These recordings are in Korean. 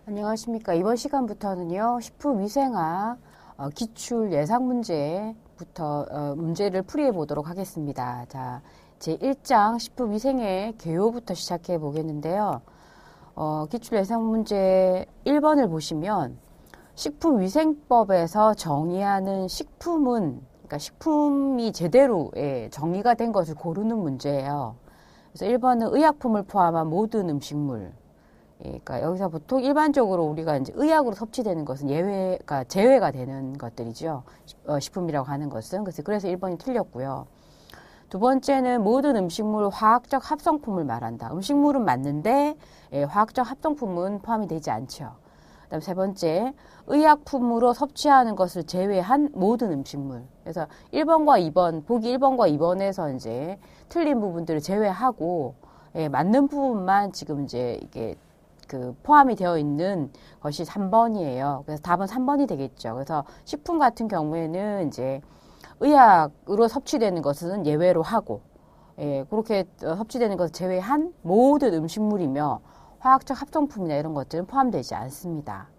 안녕하십니까. 이번 시간부터는요, 식품위생학 기출 예상 문제부터 문제를 풀이해 보도록 하겠습니다. 자, 제1장 식품위생의 개요부터 시작해 보겠는데요. 기출 예상 문제 1번을 보시면 식품위생법에서 정의하는 식품은, 그러니까 식품이 제대로 정의가 된 것을 고르는 문제예요. 그래서 1번은 의약품을 포함한 모든 음식물. 그러니까 여기서 보통 일반적으로 우리가 이제 의약으로 섭취되는 것은 예외가 제외가 되는 것들이죠. 식품이라고 하는 것은. 그래서 1번이 틀렸고요. 두 번째는 모든 음식물 화학적 합성품을 말한다. 음식물은 맞는데 화학적 합성품은 포함이 되지 않죠. 그다음 세 번째, 의약품으로 섭취하는 것을 제외한 모든 음식물. 그래서 1번과 2번, 보기 1번과 2번에서 이제 틀린 부분들을 제외하고 맞는 부분만 지금 이제 이게 포함이 되어 있는 것이 3번이에요. 그래서 답은 3번이 되겠죠. 그래서 식품 같은 경우에는 이제 의약으로 섭취되는 것은 예외로 하고, 그렇게 섭취되는 것을 제외한 모든 음식물이며 화학적 합성품이나 이런 것들은 포함되지 않습니다.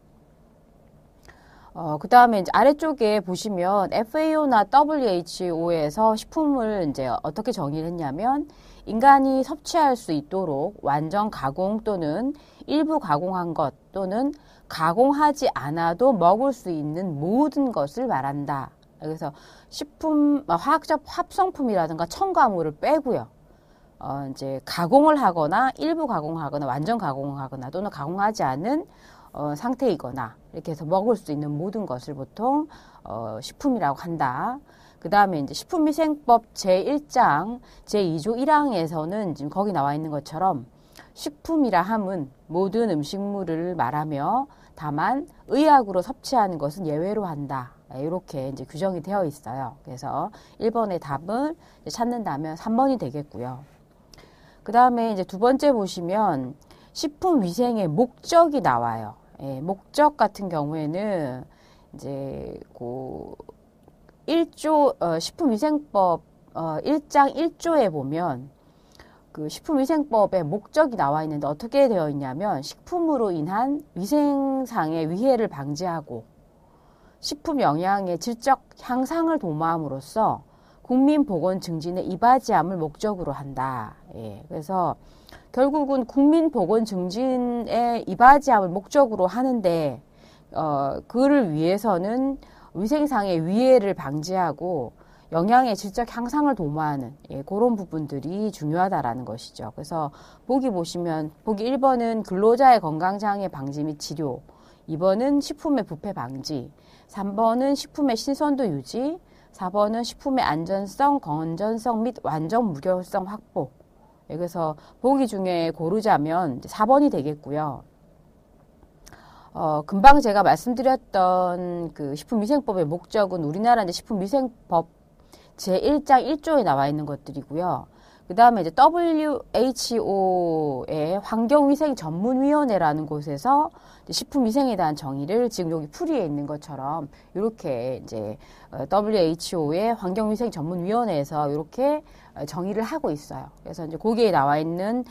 그 다음에 이제 아래쪽에 보시면 FAO나 WHO에서 식품을 이제 어떻게 정의를 했냐면 인간이 섭취할 수 있도록 완전 가공 또는 일부 가공한 것 또는 가공하지 않아도 먹을 수 있는 모든 것을 말한다. 그래서 식품, 화학적 합성품이라든가 첨가물을 빼고요. 이제 가공을 하거나 일부 가공하거나 완전 가공하거나 또는 가공하지 않은 상태이거나 이렇게 해서 먹을 수 있는 모든 것을 보통 식품이라고 한다. 그 다음에 이제 식품위생법 제1장 제2조 1항에서는 지금 거기 나와 있는 것처럼 식품이라 함은 모든 음식물을 말하며 다만 의약으로 섭취하는 것은 예외로 한다. 이렇게 이제 규정이 되어 있어요. 그래서 1번의 답을 찾는다면 3번이 되겠고요. 그 다음에 이제 두 번째 보시면 식품위생의 목적이 나와요. 목적 같은 경우에는 이제 1조 식품위생법 1장 1조에 보면 그 식품위생법의 목적이 나와 있는데 어떻게 되어 있냐면 식품으로 인한 위생상의 위해를 방지하고 식품 영양의 질적 향상을 도모함으로써 국민 보건 증진에 이바지함을 목적으로 한다. 그래서 결국은 국민 보건 증진에 이바지함을 목적으로 하는데 그를 위해서는 위생상의 위해를 방지하고 영양의 질적 향상을 도모하는 그런 부분들이 중요하다라는 것이죠. 그래서 보기 보시면 보기 1번은 근로자의 건강장애 방지 및 치료, 2번은 식품의 부패 방지, 3번은 식품의 신선도 유지, 4번은 식품의 안전성, 건전성 및 완전 무결성 확보. 그래서 보기 중에 고르자면 4번이 되겠고요. 금방 제가 말씀드렸던 그 식품위생법의 목적은 우리나라 이제 식품위생법 제1장 1조에 나와 있는 것들이고요. 그 다음에 이제 WHO의 환경위생전문위원회라는 곳에서 식품위생에 대한 정의를 지금 여기 풀이에 있는 것처럼 이렇게 이제 WHO의 환경위생전문위원회에서 이렇게 정의를 하고 있어요. 그래서 이제 거기에 나와 있는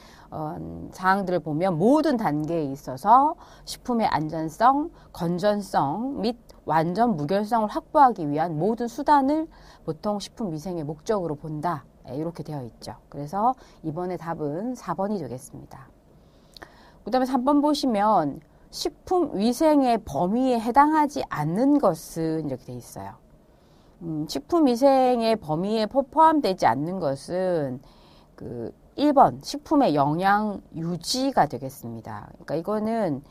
사항들을 보면 모든 단계에 있어서 식품의 안전성, 건전성 및 완전 무결성을 확보하기 위한 모든 수단을 보통 식품위생의 목적으로 본다. 이렇게 되어 있죠. 그래서 이번에 답은 4번이 되겠습니다. 그 다음에 3번 보시면 식품위생의 범위에 해당하지 않는 것은 이렇게 되어 있어요. 식품위생의 범위에 포함되지 않는 것은 그 1번 식품의 영양 유지가 되겠습니다. 그러니까 이거는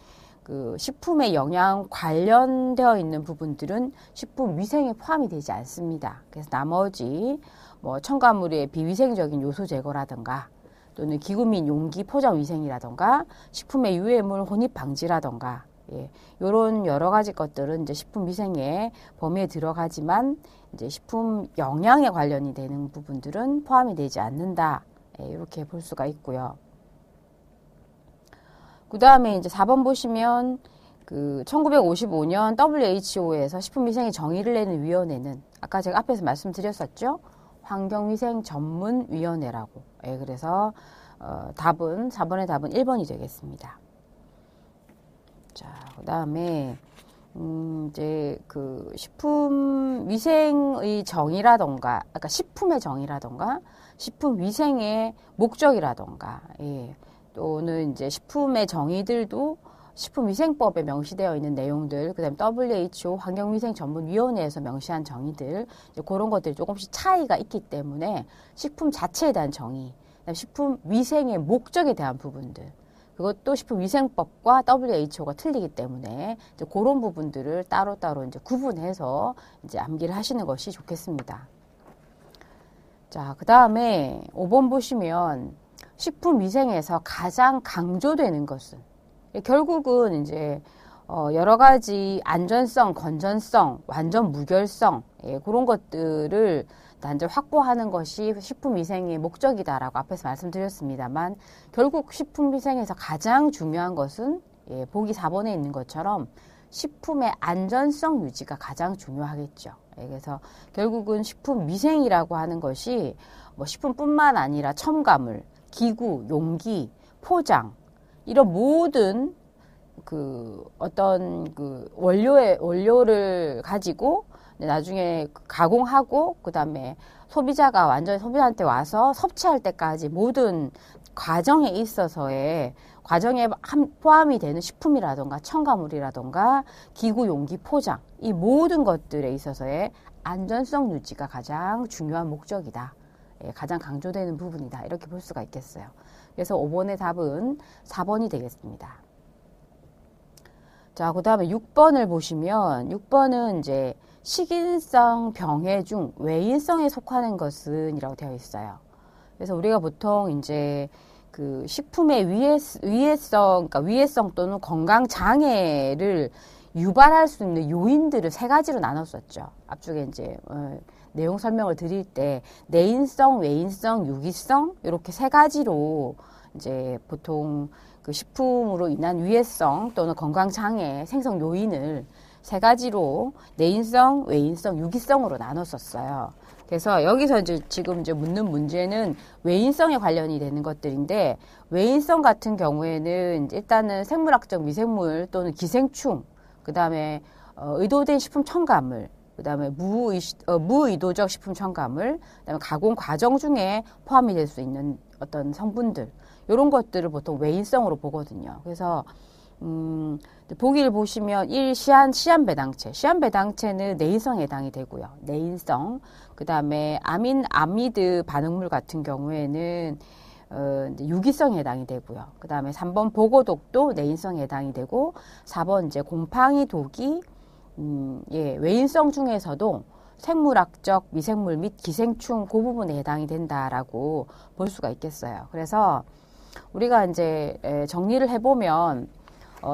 그 식품의 영양 관련되어 있는 부분들은 식품 위생에 포함이 되지 않습니다. 그래서 나머지 뭐 첨가물의 비위생적인 요소 제거라든가 또는 기구 및 용기 포장 위생이라든가 식품의 유해물 혼입 방지라든가 이런 여러 가지 것들은 이제 식품 위생의 범위에 들어가지만 이제 식품 영양에 관련이 되는 부분들은 포함이 되지 않는다. 이렇게 볼 수가 있고요. 그 다음에 이제 4번 보시면 그 1955년 WHO에서 식품위생의 정의를 내는 위원회는 아까 제가 앞에서 말씀드렸었죠. 환경위생전문위원회라고. 그래서 답은 4번의 답은 1번이 되겠습니다. 자, 그다음에 이제 그 식품 위생의 정의라던가, 아까 식품의 정의라던가, 식품 위생의 목적이라던가, 예, 또는 이제 식품의 정의들도 식품위생법에 명시되어 있는 내용들, 그다음 WHO 환경위생전문위원회에서 명시한 정의들, 이제 그런 것들이 조금씩 차이가 있기 때문에 식품 자체에 대한 정의, 그다음 식품 위생의 목적에 대한 부분들, 그것도 식품위생법과 WHO가 틀리기 때문에 이제 그런 부분들을 따로따로 이제 구분해서 이제 암기를 하시는 것이 좋겠습니다. 자, 그 다음에 5번 보시면 식품위생에서 가장 강조되는 것은 결국은 이제 여러 가지 안전성, 건전성, 완전 무결성, 예, 그런 것들을 단절 확보하는 것이 식품위생의 목적이다라고 앞에서 말씀드렸습니다만, 결국 식품위생에서 가장 중요한 것은, 예, 보기 4번에 있는 것처럼 식품의 안전성 유지가 가장 중요하겠죠. 예, 그래서 결국은 식품위생이라고 하는 것이 뭐 식품뿐만 아니라 첨가물, 기구, 용기, 포장, 이런 모든 그 어떤 그 원료를 가지고 나중에 가공하고 그다음에 소비자가 완전히 소비자한테 와서 섭취할 때까지 모든 과정에 있어서의 과정에 포함이 되는 식품이라던가 첨가물이라던가 기구, 용기, 포장, 이 모든 것들에 있어서의 안전성 유지가 가장 중요한 목적이다. 예, 가장 강조되는 부분이다. 이렇게 볼 수가 있겠어요. 그래서 5번의 답은 4번이 되겠습니다. 자, 그 다음에 6번을 보시면 6번은 이제 식인성 병해 중 외인성에 속하는 것은 이라고 되어 있어요. 그래서 우리가 보통 이제 그 식품의 그러니까 위해성 또는 건강 장애를 유발할 수 있는 요인들을 세 가지로 나눴었죠. 앞쪽에 이제 내용 설명을 드릴 때 내인성, 외인성, 유기성 이렇게 세 가지로 이제 보통 그 식품으로 인한 위해성 또는 건강 장애 생성 요인을 세 가지로 내인성, 외인성, 유기성으로 나눴었어요. 그래서 여기서 이제 지금 이제 묻는 문제는 외인성에 관련이 되는 것들인데, 외인성 같은 경우에는 일단은 생물학적 미생물 또는 기생충, 그 다음에 의도된 식품 첨가물, 그 다음에 무의도적 식품 첨가물, 그 다음에 가공 과정 중에 포함이 될 수 있는 어떤 성분들, 이런 것들을 보통 외인성으로 보거든요. 그래서 보기를 보시면 1. 시안배당체. 시안배당체는 내인성에 해당이 되고요. 내인성. 그 다음에 아미드 반응물 같은 경우에는 유기성에 해당이 되고요. 그 다음에 3번 보고독도 내인성에 해당이 되고, 4번 이제 곰팡이 독이 예, 외인성 중에서도 생물학적 미생물 및 기생충 그 부분에 해당이 된다라고 볼 수가 있겠어요. 그래서 우리가 이제 정리를 해보면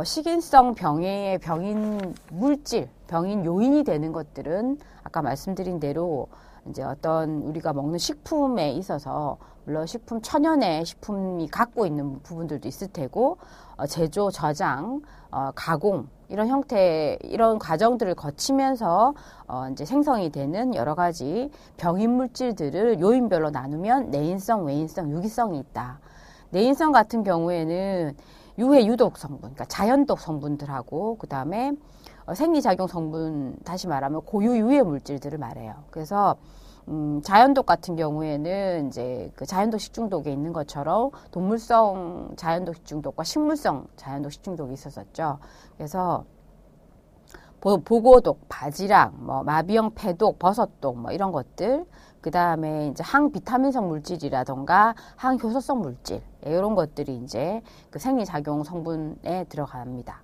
식인성 병해의 병인 물질, 병인 요인이 되는 것들은 아까 말씀드린 대로 이제 어떤 우리가 먹는 식품에 있어서 물론 식품 천연의 식품이 갖고 있는 부분들도 있을 테고, 제조, 저장, 가공 이런 형태, 이런 과정들을 거치면서 이제 생성이 되는 여러 가지 병인 물질들을 요인별로 나누면 내인성, 외인성, 유기성이 있다. 내인성 같은 경우에는 유해 유독 성분, 그러니까 자연독 성분들하고 그 다음에 생리작용 성분, 다시 말하면 고유 유해 물질들을 말해요. 그래서 자연독 같은 경우에는 이제 그 자연독 식중독에 있는 것처럼 동물성 자연독 식중독과 식물성 자연독 식중독이 있었었죠. 그래서 보고독, 바지락, 뭐 마비형 폐독, 버섯독, 뭐 이런 것들, 그 다음에 이제 항비타민성 물질이라던가 항효소성 물질, 이런 것들이 이제 그 생리작용 성분에 들어갑니다.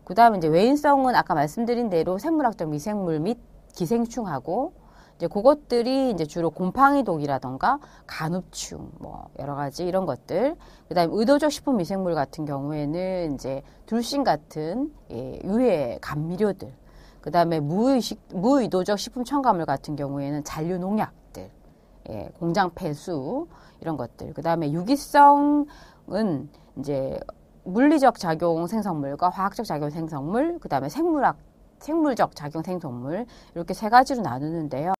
그 다음에 이제 외인성은 아까 말씀드린 대로 생물학적 미생물 및 기생충하고, 이제 그것들이 이제 주로 곰팡이 독이라던가 간흡충, 뭐 여러 가지 이런 것들. 그 다음에 의도적 식품 미생물 같은 경우에는 이제 둘신 같은 유해 감미료들. 그 다음에 무의도적 식품 첨가물 같은 경우에는 잔류 농약들, 공장 폐수 이런 것들. 그 다음에 유기성은 이제 물리적 작용 생성물과 화학적 작용 생성물, 그 다음에 생물적 작용 생성물, 이렇게 세 가지로 나누는데요.